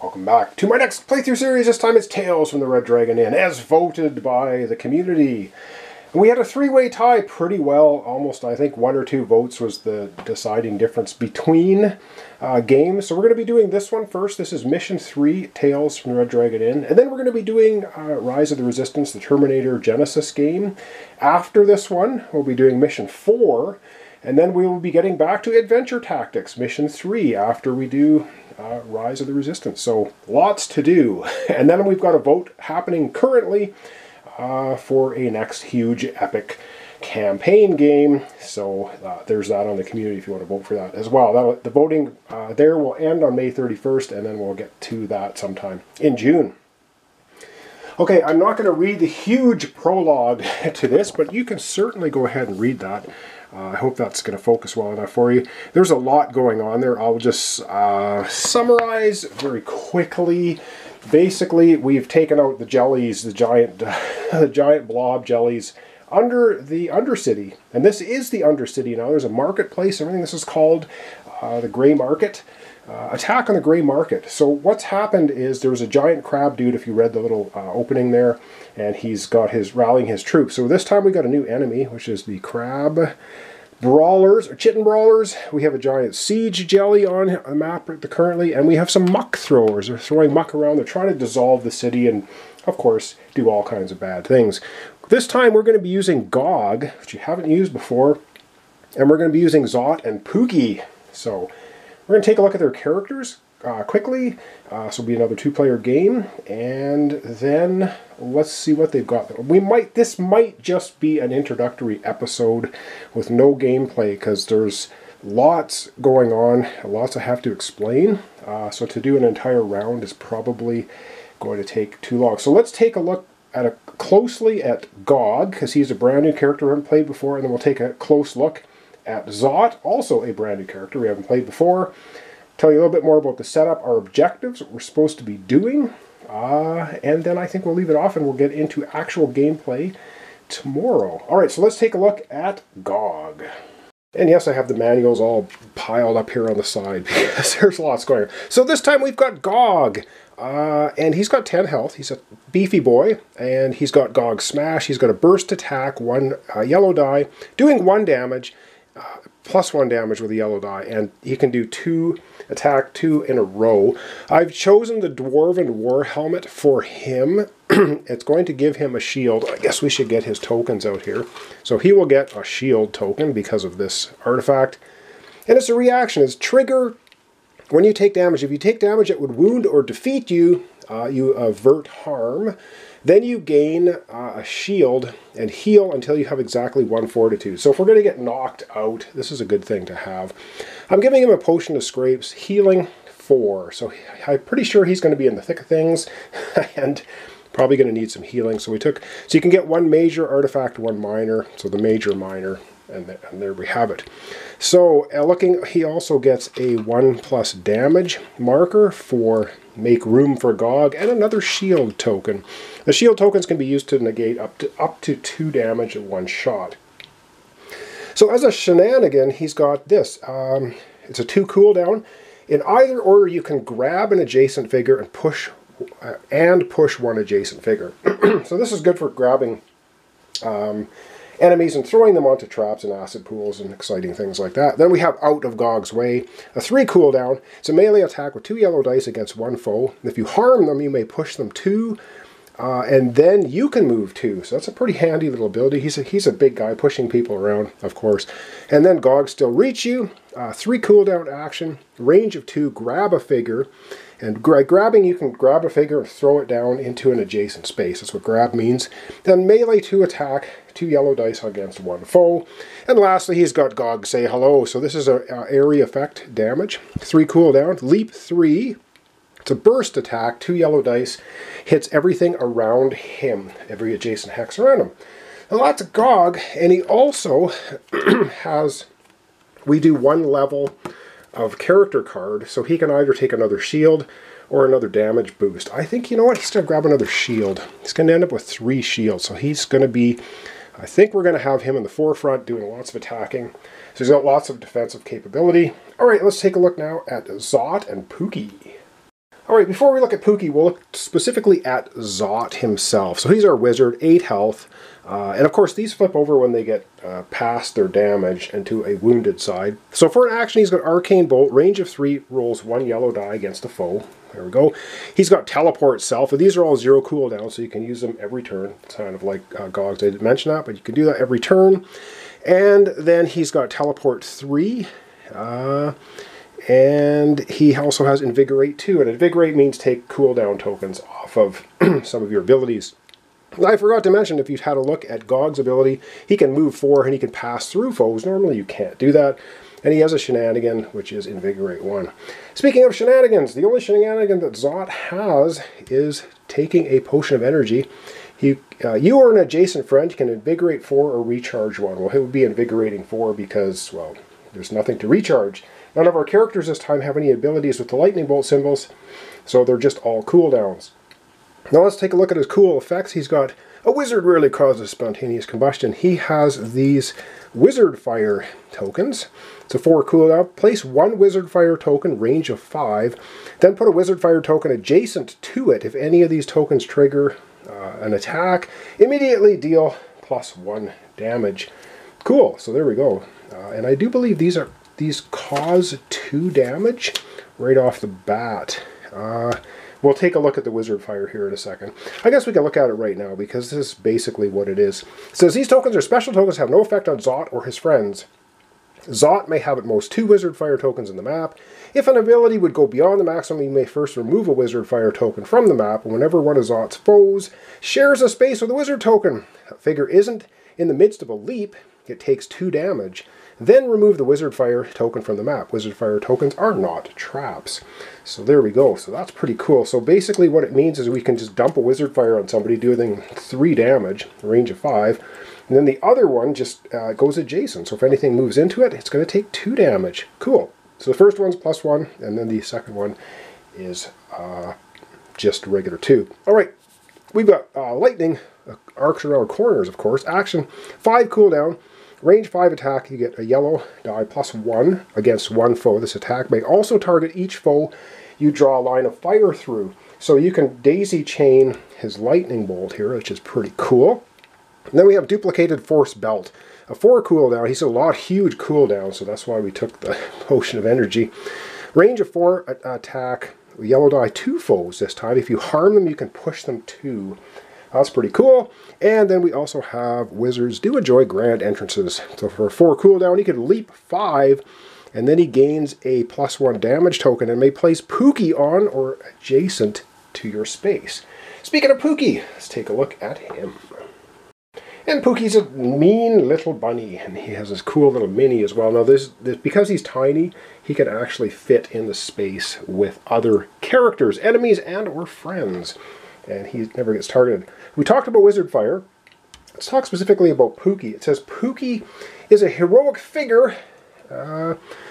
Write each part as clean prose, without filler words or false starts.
Welcome back to my next playthrough series. This time it's Tales from the Red Dragon Inn, as voted by the community. And we had a three-way tie pretty well. Almost, I think, 1 or 2 votes was the deciding difference between games. So we're going to be doing this one first. This is Mission 3, Tales from the Red Dragon Inn. And then we're going to be doing Rise of the Resistance, the Terminator Genesis game. After this one, we'll be doing Mission 4. And then we will be getting back to Adventure Tactics, Mission 3, after we do Rise of the Resistance. So lots to do. And then we've got a vote happening currently for a next huge epic campaign game. So there's that on the community if you want to vote for that as well. The voting there will end on May 31st, and then we'll get to that sometime in June. Okay, I'm not going to read the huge prologue to this, but you can certainly go ahead and read that. I hope that's going to focus well enough for you. There's a lot going on there. I'll just summarize very quickly. Basically, we've taken out the jellies, the giant blob jellies under the Undercity. And this is the Undercity now. There's a marketplace, everything. This is called the Grey Market. Attack on the Grey Market. So what's happened is there was a giant crab dude, if you read the little opening there, and he's got rallying his troops. So this time we got a new enemy, which is the crab brawlers, or chitin brawlers. We have a giant siege jelly on the map currently, and we have some muck throwers. They're throwing muck around. They're trying to dissolve the city and, of course, do all kinds of bad things. This time we're going to be using Gog, which you haven't used before, and we're going to be using Zot and Pooky. So we're going to take a look at their characters quickly. This will be another 2-player game, and then let's see what they've got. This might just be an introductory episode with no gameplay, because there's lots going on, lots I have to explain. So to do an entire round is probably going to take too long. So let's take a look closely at Gog, because he's a brand new character we haven't played before, and then we'll take a close look at Zot, also a brand new character we haven't played before. Tell you a little bit more about the setup, our objectives, what we're supposed to be doing, and then I think we'll leave it off and we'll get into actual gameplay tomorrow. Alright, so let's take a look at Gog. And yes, I have the manuals all piled up here on the side because there's lots going on. So this time we've got Gog, and he's got 10 health. He's a beefy boy, and he's got Gog Smash. He's got a burst attack, 1 yellow die, doing 1 damage, plus 1 damage with a yellow die, and he can do 2 in a row. I've chosen the Dwarven War Helmet for him. It's going to give him a shield. I guess we should get his tokens out here. So he will get a shield token because of this artifact. And it's a reaction. It's trigger when you take damage. If you take damage that would wound or defeat you, you avert harm. Then you gain a shield and heal until you have exactly 1 fortitude. So if we're going to get knocked out, this is a good thing to have. I'm giving him a potion of scrapes, healing 4. So I'm pretty sure he's going to be in the thick of things and probably going to need some healing. So you can get 1 major artifact, 1 minor. So the major, minor, and there we have it. So he also gets a 1+ damage marker for make room for Gog, and another shield token. The shield tokens can be used to negate up to 2 damage in 1 shot. So as a shenanigan, he's got this. It's a 2 cooldown. In either order, you can grab an adjacent figure and push 1 adjacent figure. So this is good for grabbing enemies and throwing them onto traps and acid pools and exciting things like that. Then we have Out of Gog's Way, a 3 cooldown. It's a melee attack with 2 yellow dice against 1 foe. If you harm them, you may push them 2, and then you can move 2. So that's a pretty handy little ability. He's a big guy pushing people around, of course. And then Gog Still Reach You, 3 cooldown action, range of 2, grab a figure. And grabbing, you can grab a figure and throw it down into an adjacent space. That's what grab means. Then melee 2 attack, 2 yellow dice against 1 foe. And lastly, he's got Gog Say Hello. So this is an area effect damage. 3 cooldown, leap 3. It's a burst attack, 2 yellow dice. Hits everything around him, every adjacent hex around him. And that's Gog, and he also we do 1 level of character card, so he can either take another shield or another damage boost. I think, you know what, he's going to grab another shield. He's going to end up with 3 shields, so he's going to be, I think we're going to have him in the forefront doing lots of attacking. So he's got lots of defensive capability. Alright, let's take a look now at Zot and Pooky. Alright, before we look at Pooky, we'll look specifically at Zot himself. So he's our wizard, 8 health. And of course, these flip over when they get past their damage into a wounded side. So for an action, he's got Arcane Bolt, range of 3, rolls 1 yellow die against a foe. There we go. He's got Teleport Self. And these are all 0 cooldown, so you can use them every turn. It's kind of like Gogs. I didn't mention that, but you can do that every turn. And then he's got Teleport 3. And he also has Invigorate 2. And Invigorate means take cooldown tokens off of some of your abilities. I forgot to mention, if you had a look at Gog's ability, he can move 4 and he can pass through foes. Normally you can't do that. And he has a shenanigan, which is Invigorate 1. Speaking of shenanigans, the only shenanigan that Zot has is taking a potion of energy. You or an adjacent friend can invigorate 4 or recharge 1. Well, it would be invigorating 4 because, well, there's nothing to recharge. None of our characters this time have any abilities with the lightning bolt symbols, so they're just all cooldowns. Now let's take a look at his cool effects. He's got a wizard rarely causes spontaneous combustion. He has these wizard fire tokens. It's a 4 cooldown. Place 1 wizard fire token, range of 5. Then put a wizard fire token adjacent to it. If any of these tokens trigger an attack, immediately deal +1 damage. Cool, so there we go. And I do believe these cause 2 damage right off the bat. We'll take a look at the wizard fire here in a second. I guess we can look at it right now because this is basically what it is. It says these tokens are special tokens, have no effect on Zot or his friends. Zot may have at most 2 wizard fire tokens in the map. If an ability would go beyond the maximum, you may first remove a wizard fire token from the map, and whenever one of Zot's foes shares a space with a wizard token, that figure isn't in the midst of a leap, it takes 2 damage. Then remove the wizard fire token from the map. Wizard fire tokens are not traps. So there we go. So that's pretty cool. So basically what it means is we can just dump a wizard fire on somebody doing 3 damage, range of 5. And then the other one just goes adjacent. So if anything moves into it, it's going to take 2 damage. Cool. So the first one's +1, and then the second one is just regular 2. Alright, we've got lightning, arcs around corners, of course. Action, 5 cooldown. Range 5 attack, you get a yellow die +1 against 1 foe. This attack may also target each foe you draw a line of fire through. So you can daisy chain his lightning bolt here, which is pretty cool. And then we have duplicated force belt. A 4 cooldown. He's a huge cooldown, so that's why we took the potion of energy. Range of 4 attack, yellow die 2 foes this time. If you harm them, you can push them 2. That's pretty cool. And then we also have wizards do enjoy grand entrances. So for a 4 cooldown, he can leap 5, and then he gains a +1 damage token and may place Pooky on or adjacent to your space. Speaking of Pooky, let's take a look at him. And Pooky's a mean little bunny, and he has this cool little mini as well. Now this because he's tiny, he can actually fit in the space with other characters, enemies and or friends. And he never gets targeted. We talked about Wizard Fire. Let's talk specifically about Pooky. It says Pooky is a heroic figure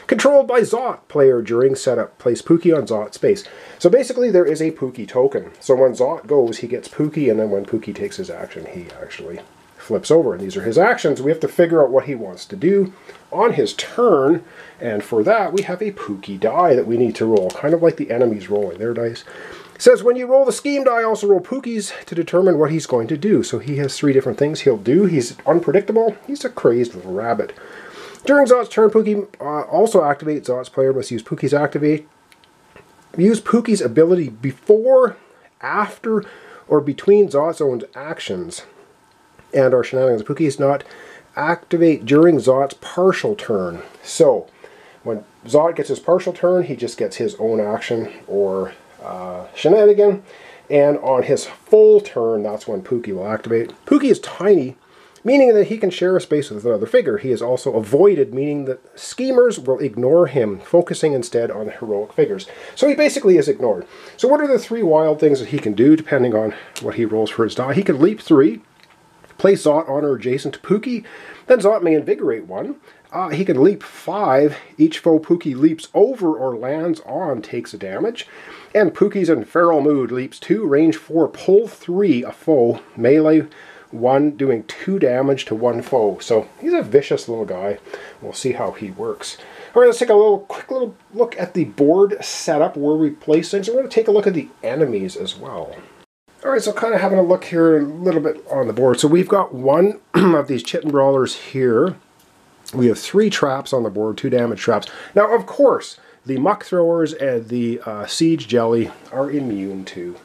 controlled by Zot player during setup. Place Pooky on Zot space. So basically there is a Pooky token. So when Zot goes, he gets Pooky, and then when Pooky takes his action, he actually flips over. And these are his actions. We have to figure out what he wants to do on his turn. And for that, we have a Pooky die that we need to roll. Kind of like the enemies rolling their dice. It says when you roll the scheme die, also roll Pooky's to determine what he's going to do. So he has 3 different things he'll do. He's unpredictable. He's a crazed little rabbit. During Zot's turn, Pooky also activates. Zot's player must use Pooky's activate. Use Pooky's ability before, after, or between Zot's own actions. And our shenanigans. Pooky is not activate during Zot's partial turn. So when Zot gets his partial turn, he just gets his own action or shenanigan, and on his full turn, that's when Pooky will activate. Pooky is tiny, meaning that he can share a space with another figure. He is also avoided, meaning that schemers will ignore him, focusing instead on the heroic figures. So he basically is ignored. So what are the 3 wild things that he can do, depending on what he rolls for his die? He can leap 3, place Zot on or adjacent to Pooky, then Zot may invigorate 1. He can leap 5. Each foe Pooky leaps over or lands on takes a damage. And Pooky's in feral mood, leaps 2, range 4, pull 3, a foe, melee one doing 2 damage to one foe. So he's a vicious little guy. We'll see how he works. All right, let's take a quick little look at the board setup, where we place things. We're going to take a look at the enemies as well. All right, so kind of having a look here a little bit on the board. So we've got one of these chitin brawlers here. We have 3 traps on the board, 2 damage traps. Now, of course, the muck throwers and the siege jelly are immune to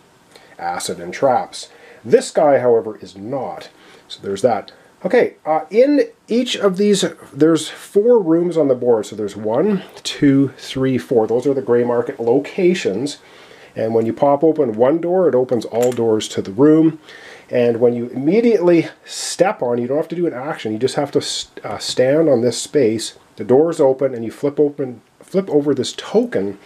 acid and traps. This guy, however, is not. So there's that. Okay, in each of these, there's 4 rooms on the board. So there's 1, 2, 3, 4. Those are the gray market locations. And when you pop open one door, it opens all doors to the room. And when you immediately step on, you don't have to do an action. You just have to stand on this space. The doors open, and you flip over this token.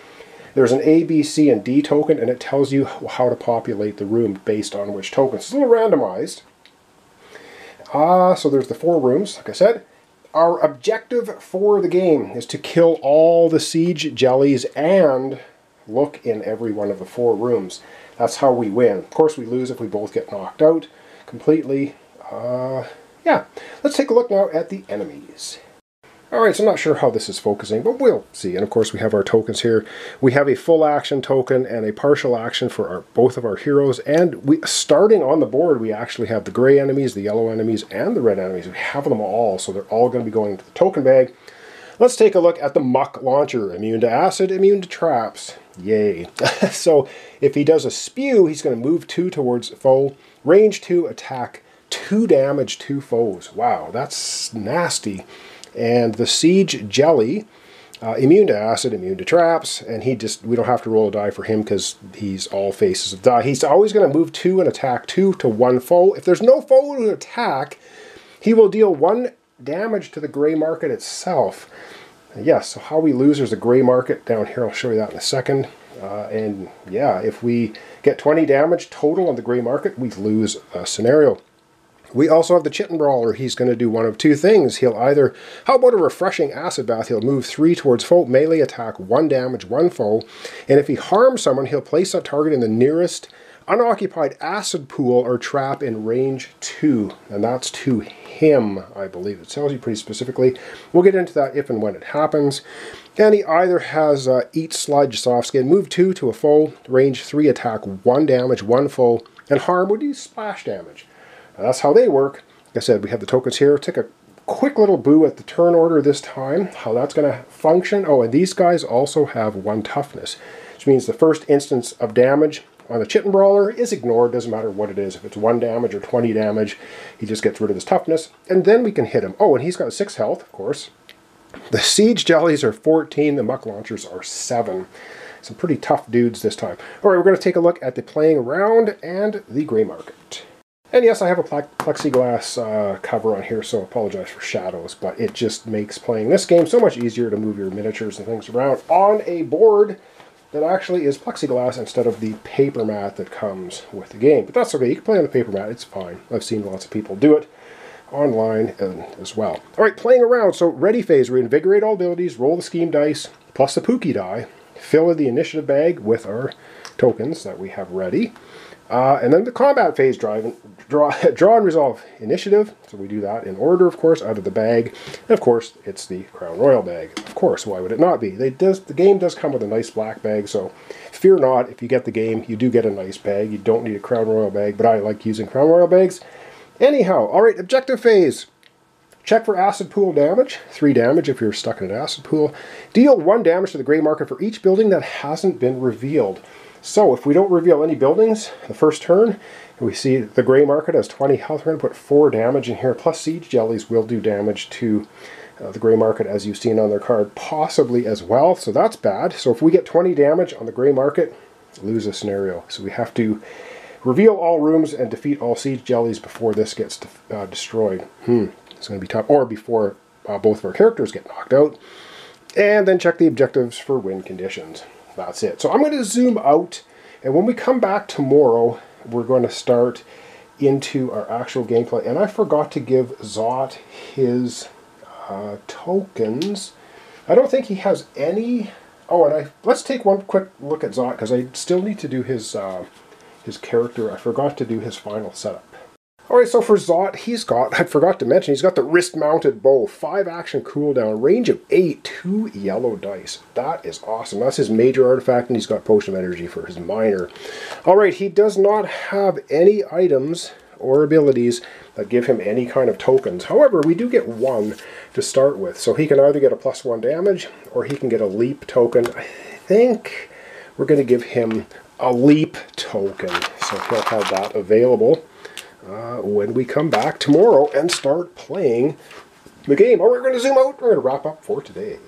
There's an A, B, C, and D token, and it tells you how to populate the room based on which tokens. It's a little randomized. So there's the 4 rooms, like I said. Our objective for the game is to kill all the siege jellies and look in every one of the 4 rooms. That's how we win. Of course, we lose if we both get knocked out completely. Yeah, let's take a look now at the enemies. Alright, so I'm not sure how this is focusing, but we'll see. And of course, we have our tokens here. We have a full action token and a partial action for both of our heroes. And starting on the board, we actually have the gray enemies, the yellow enemies, and the red enemies. We have them all, so they're all going to be going into the token bag. Let's take a look at the muck launcher. Immune to acid, immune to traps. Yay. So if he does a spew, he's going to move 2 towards foe. Range 2, attack 2 damage to foes. Wow, that's nasty. And the siege jelly, immune to acid, immune to traps, and we don't have to roll a die for him because he's all faces of die. He's always going to move 2 and attack 2 to one foe. If there's no foe to attack, he will deal 1 damage to the gray market itself. Yes, so how we lose, there's a gray market down here. I'll show you that in a second. And yeah, if we get 20 damage total on the gray market, we lose a scenario. We also have the chitin brawler. He's going to do one of 2 things. He'll either, how about a refreshing acid bath? He'll move 3 towards foe, melee attack, 1 damage, 1 foe. And if he harms someone, he'll place that target in the nearest unoccupied acid pool or trap in range 2. And that's to him, I believe. It tells you pretty specifically. We'll get into that if and when it happens. And he either has eat sludge, soft skin, move 2 to a foe, range 3 attack, 1 damage, 1 foe, and harm would do splash damage. Now, that's how they work. Like I said, we have the tokens here. Take a quick little boo at the turn order this time, how that's going to function. Oh, and these guys also have 1 toughness, which means the first instance of damage on the chitin brawler is ignored. Doesn't matter what it is. If it's 1 damage or 20 damage, he just gets rid of his toughness, and then we can hit him. Oh, and he's got 6 health, of course. The siege jellies are 14. The muck launchers are 7. Some pretty tough dudes this time. All right, we're going to take a look at the playing around and the gray market. And yes, I have a plexiglass cover on here, so I apologize for shadows, but it just makes playing this game so much easier to move your miniatures and things around on a board that actually is plexiglass instead of the paper mat that comes with the game. But that's okay, you can play on the paper mat, it's fine. I've seen lots of people do it online as well. All right, playing around, so ready phase, reinvigorate all abilities, roll the scheme dice, plus the Pooky die, fill in the initiative bag with our tokens that we have ready. And then the combat phase, draw and resolve initiative. So we do that in order, of course, out of the bag. And of course, it's the Crown Royal bag. Of course, why would it not be? The game does come with a nice black bag, so fear not, if you get the game, you do get a nice bag. You don't need a Crown Royal bag, but I like using Crown Royal bags. Anyhow, all right, objective phase. Check for acid pool damage, 3 damage if you're stuck in an acid pool. Deal 1 damage to the gray market for each building that hasn't been revealed. So if we don't reveal any buildings the first turn, and we see the gray market has 20 health, we're going to put 4 damage in here, plus siege jellies will do damage to the gray market as you've seen on their card, possibly as well, so that's bad. So if we get 20 damage on the gray market, lose a scenario. So we have to reveal all rooms and defeat all siege jellies before this gets destroyed. It's going to be tough, or before both of our characters get knocked out. And then check the objectives for win conditions. That's it. So I'm going to zoom out, and when we come back tomorrow, we're going to start into our actual gameplay. And I forgot to give Zot his tokens. I don't think he has any. Oh, and let's take one quick look at Zot, because I still need to do his character. I forgot to do his final setup. Alright, so for Zot, I forgot to mention, he's got the wrist-mounted bow, 5 action cooldown, range of 8, 2 yellow dice. That is awesome. That's his major artifact, and he's got Potion of Energy for his minor. Alright, he does not have any items or abilities that give him any kind of tokens. However, we do get one to start with, so he can either get a +1 damage, or he can get a leap token. I think we're going to give him a leap token, so he'll have that available when we come back tomorrow and start playing the game. Alright, we're going to zoom out. We're going to wrap up for today.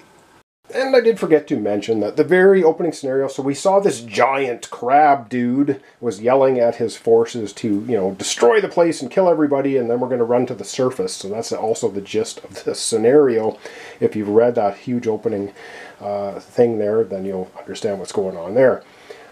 And I did forget to mention that the very opening scenario, so we saw this giant crab dude was yelling at his forces to, you know, destroy the place and kill everybody, and then we're going to run to the surface. So that's also the gist of this scenario. If you've read that huge opening thing there, then you'll understand what's going on there.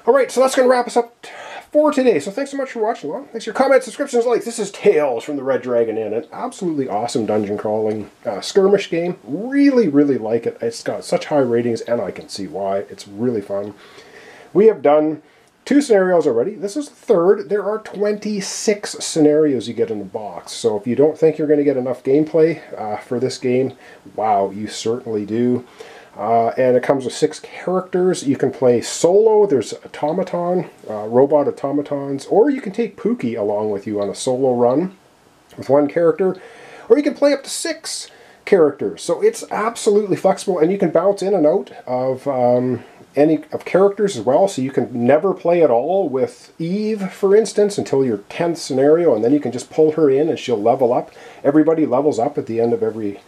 Alright, so that's going to wrap us up for today. So thanks so much for watching along. Thanks for your comments, subscriptions, likes. This is Tales from the Red Dragon Inn. An absolutely awesome dungeon crawling skirmish game. Really, really like it. It's got such high ratings, and I can see why. It's really fun. We have done 2 scenarios already. This is the 3rd. There are 26 scenarios you get in the box. So if you don't think you're going to get enough gameplay for this game, wow, you certainly do. And it comes with 6 characters. You can play solo. There's automaton, robot automatons, or you can take Pooky along with you on a solo run with 1 character, or you can play up to 6 characters. So it's absolutely flexible, and you can bounce in and out of any of characters as well. So you can never play at all with Eve, for instance, until your 10th scenario, and then you can just pull her in and she'll level up. Everybody levels up at the end of every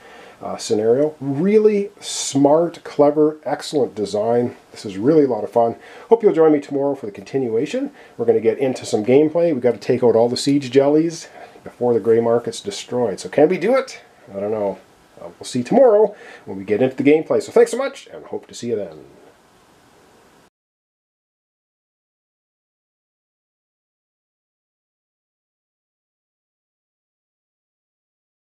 scenario. Really smart, clever, excellent design. This is really a lot of fun. Hope you'll join me tomorrow for the continuation. We're going to get into some gameplay. We've got to take out all the siege jellies before the gray market's destroyed. So can we do it? I don't know. We'll see tomorrow when we get into the gameplay. So thanks so much, and hope to see you then.